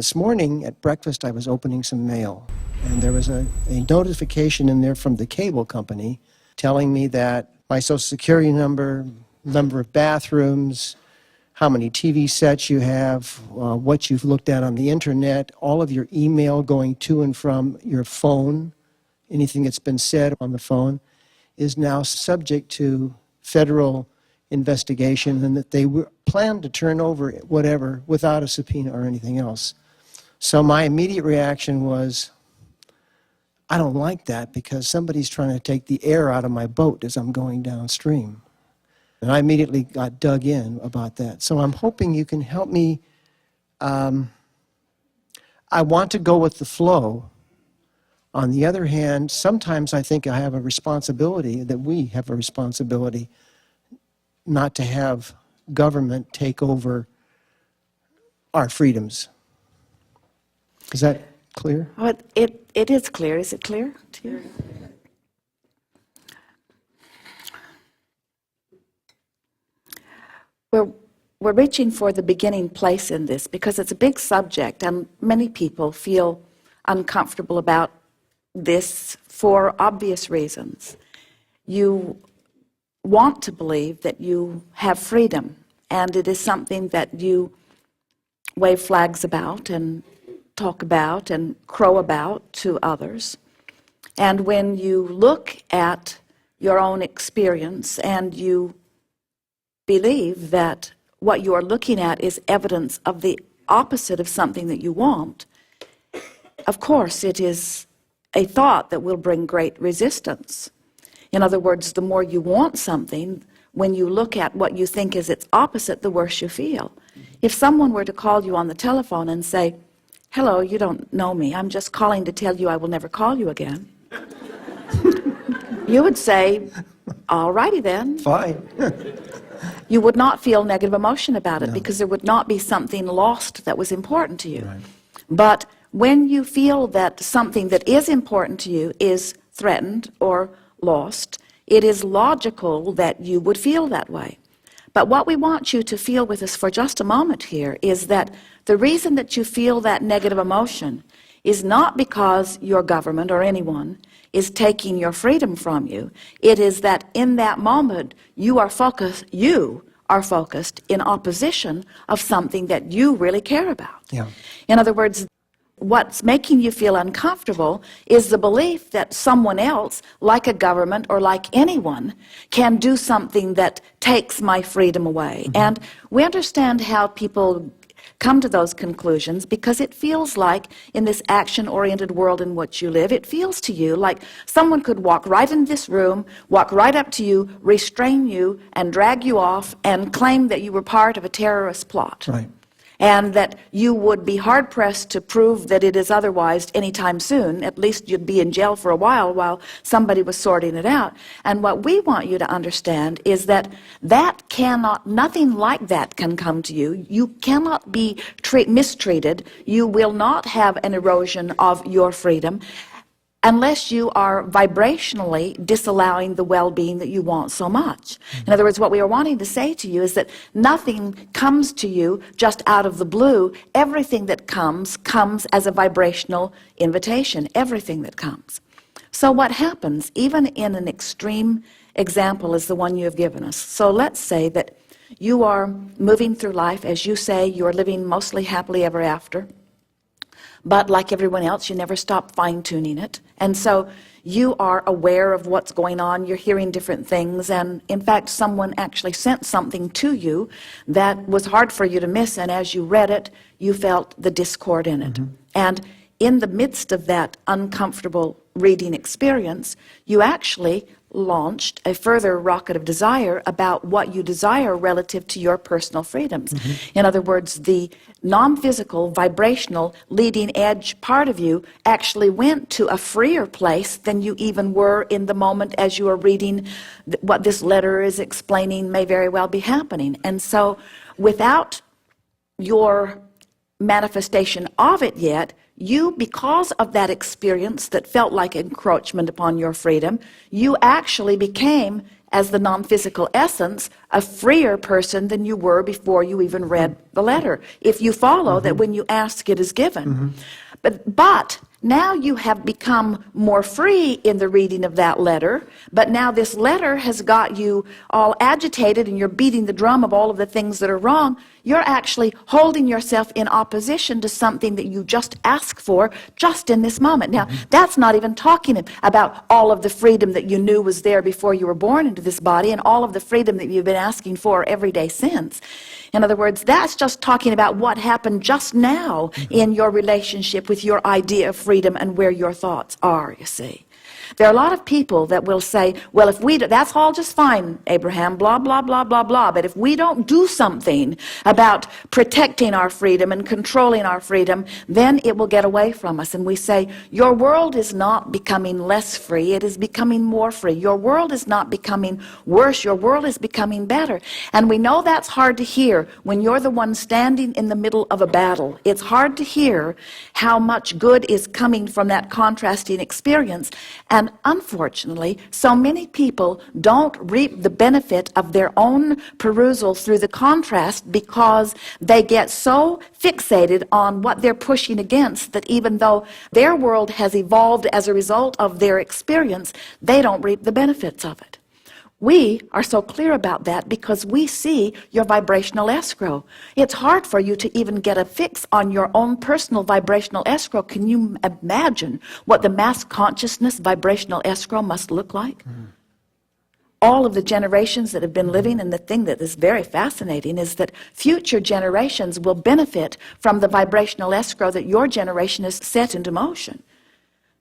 This morning at breakfast, I was opening some mail, and there was a notification in there from the cable company telling me that my Social Security number of bathrooms, how many TV sets you have, what you've looked at on the internet, all of your email going to and from your phone, anything that's been said on the phone, is now subject to federal investigation, and that they plan to turn over whatever without a subpoena or anything else. So my immediate reaction was, I don't like that because somebody's trying to take the air out of my boat as I'm going downstream. And I immediately got dug in about that. So I'm hoping you can help me. I want to go with the flow. On the other hand, sometimes I think I have a responsibility, that we have a responsibility, not to have government take over our freedoms. Is that clear? Well, it is clear. Is it clear to you? We're reaching for the beginning place in this because it's a big subject and many people feel uncomfortable about this for obvious reasons. You want to believe that you have freedom, and it is something that you wave flags about and talk about and crow about to others. And when you look at your own experience and you believe that what you are looking at is evidence of the opposite of something that you want, of course it is a thought that will bring great resistance. In other words, the more you want something, when you look at what you think is its opposite, the worse you feel. If someone were to call you on the telephone and say, "Hello, you don't know me, I'm just calling to tell you I will never call you again," you would say, "All righty then." Fine. You would not feel negative emotion about it because there would not be something lost that was important to you. Right. But when you feel that something that is important to you is threatened or lost, it is logical that you would feel that way. But what we want you to feel with us for just a moment here is that the reason that you feel that negative emotion is not because your government or anyone is taking your freedom from you. It is that in that moment you are focused in opposition of something that you really care about. Yeah. In other words, what's making you feel uncomfortable is the belief that someone else, like a government or like anyone, can do something that takes my freedom away. Mm-hmm. And we understand how people come to those conclusions because it feels like in this action-oriented world in which you live, it feels to you like someone could walk right in this room, walk right up to you, restrain you, and drag you off and claim that you were part of a terrorist plot. Right. And that you would be hard-pressed to prove that it is otherwise anytime soon. At least you'd be in jail for a while somebody was sorting it out. And what we want you to understand is that nothing like that can come to you. You cannot be mistreated. You will not have an erosion of your freedom unless you are vibrationally disallowing the well-being that you want so much. In other words, what we are wanting to say to you is that nothing comes to you just out of the blue. Everything that comes as a vibrational invitation, everything that comes. So what happens, even in an extreme example as the one you have given us, so let's say that you are moving through life, as you say, you are living mostly happily ever after, but like everyone else, you never stop fine-tuning it. And so you are aware of what's going on, you're hearing different things, and in fact, someone actually sent something to you that was hard for you to miss, and as you read it, you felt the discord in it. Mm-hmm. And in the midst of that uncomfortable reading experience, you actually launched a further rocket of desire about what you desire relative to your personal freedoms. Mm-hmm. In other words, the non-physical, vibrational, leading edge part of you actually went to a freer place than you even were in the moment as you are reading what this letter is explaining may very well be happening. And so without your manifestation of it yet, you, because of that experience that felt like encroachment upon your freedom, you actually became, as the non-physical essence, a freer person than you were before you even read the letter. If you follow that when you ask, it is given. But now you have become more free in the reading of that letter, but now this letter has got you all agitated and you're beating the drum of all of the things that are wrong. You're actually holding yourself in opposition to something that you just asked for just in this moment. Now, that's not even talking about all of the freedom that you knew was there before you were born into this body and all of the freedom that you've been asking for every day since. In other words, that's just talking about what happened just now in your relationship with your idea of freedom and where your thoughts are, you see. There are a lot of people that will say, well, if we do, that's all just fine, Abraham, blah, blah, blah, blah, blah. But if we don't do something about protecting our freedom and controlling our freedom, then it will get away from us. And we say, your world is not becoming less free, it is becoming more free. Your world is not becoming worse, your world is becoming better. And we know that's hard to hear when you're the one standing in the middle of a battle. It's hard to hear how much good is coming from that contrasting experience. And unfortunately, so many people don't reap the benefit of their own perusal through the contrast because they get so fixated on what they're pushing against that even though their world has evolved as a result of their experience, they don't reap the benefits of it. We are so clear about that because we see your vibrational escrow. It's hard for you to even get a fix on your own personal vibrational escrow. Can you imagine what the mass consciousness vibrational escrow must look like? All of the generations that have been living, and the thing that is very fascinating is that future generations will benefit from the vibrational escrow that your generation has set into motion.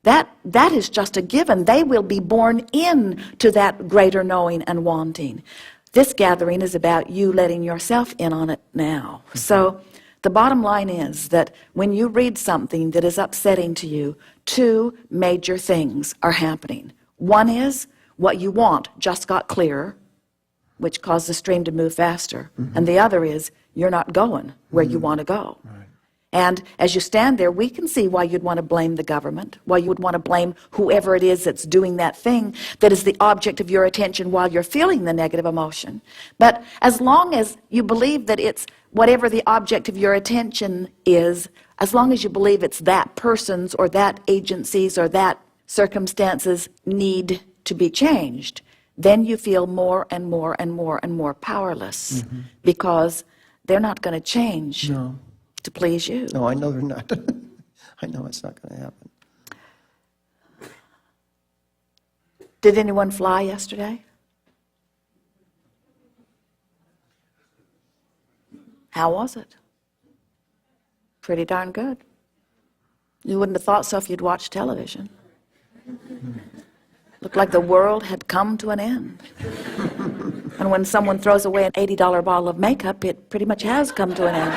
That is just a given. They will be born into that greater knowing and wanting. This gathering is about you letting yourself in on it now. So the bottom line is that when you read something that is upsetting to you, two major things are happening. One is what you want just got clearer, which caused the stream to move faster. And the other is you're not going where you want to go. And as you stand there, we can see why you'd want to blame the government, why you would want to blame whoever it is that's doing that thing that is the object of your attention while you're feeling the negative emotion. But as long as you believe that it's whatever the object of your attention is, as long as you believe it's that person's or that agency's or that circumstances need to be changed, then you feel more and more and more and more powerless because they're not going to change. No. To please you. No, I know they're not. I know it's not going to happen. Did anyone fly yesterday? How was it? Pretty darn good. You wouldn't have thought so if you'd watched television. Looked like the world had come to an end. And when someone throws away an $80 bottle of makeup, it pretty much has come to an end.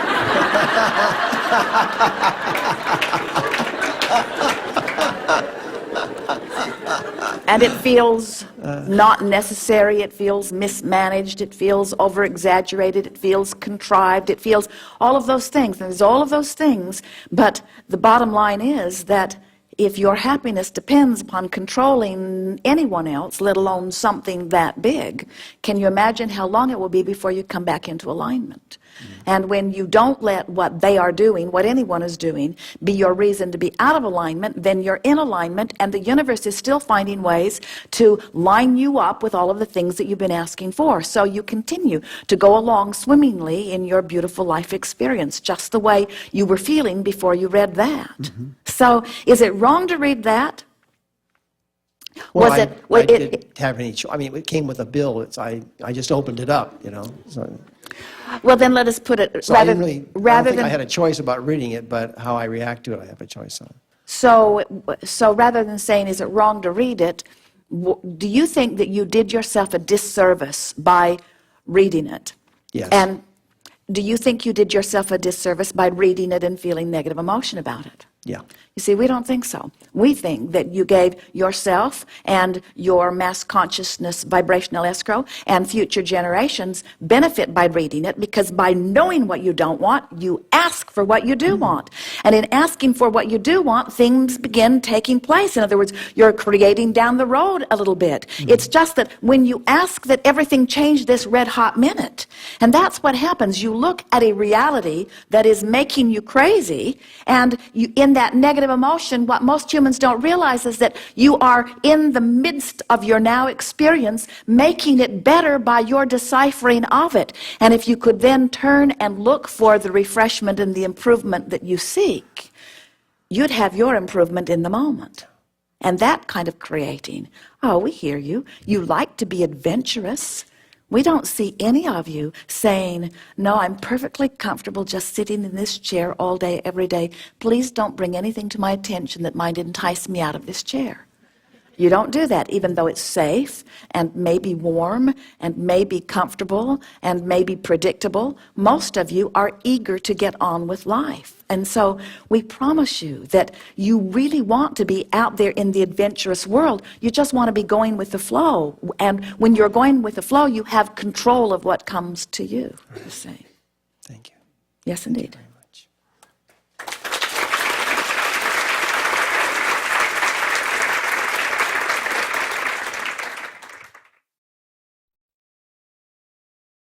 And it feels not necessary, it feels mismanaged, it feels over-exaggerated, it feels contrived, it feels all of those things. And there's all of those things, but the bottom line is that if your happiness depends upon controlling anyone else, let alone something that big, can you imagine how long it will be before you come back into alignment? And when you don't let what they are doing, what anyone is doing, be your reason to be out of alignment, then you're in alignment, and the universe is still finding ways to line you up with all of the things that you've been asking for. So you continue to go along swimmingly in your beautiful life experience, just the way you were feeling before you read that. So is it wrong to read that? Well, I didn't have any choice. I mean, it came with a bill. I just opened it up, you know. So, well, then let us put it I rather, don't rather think than I had a choice about reading it, but how I react to it, I have a choice on. So rather than saying, is it wrong to read it, do you think that you did yourself a disservice by reading it? Yes. And do you think you did yourself a disservice by reading it and feeling negative emotion about it? Yeah. You see, we don't think so. We think that you gave yourself and your mass consciousness vibrational escrow and future generations benefit by reading it, because by knowing what you don't want, you ask for what you do want. And in asking for what you do want, things begin taking place. In other words, you're creating down the road a little bit. It's just that when you ask that everything change this red hot minute, and that's what happens. You look at a reality that is making you crazy, and you, in that negative emotion, what most humans don't realize is that you are in the midst of your now experience, making it better by your deciphering of it. And if you could then turn and look for the refreshment and the improvement that you seek, you'd have your improvement in the moment. And that kind of creating, oh, we hear you. You like to be adventurous. We don't see any of you saying, no, I'm perfectly comfortable just sitting in this chair all day, every day. Please don't bring anything to my attention that might entice me out of this chair. You don't do that, even though it's safe and maybe warm and maybe comfortable and maybe predictable. Most of you are eager to get on with life. And so we promise you that you really want to be out there in the adventurous world. You just want to be going with the flow. And when you're going with the flow, you have control of what comes to you. You see. Thank you. Yes, indeed.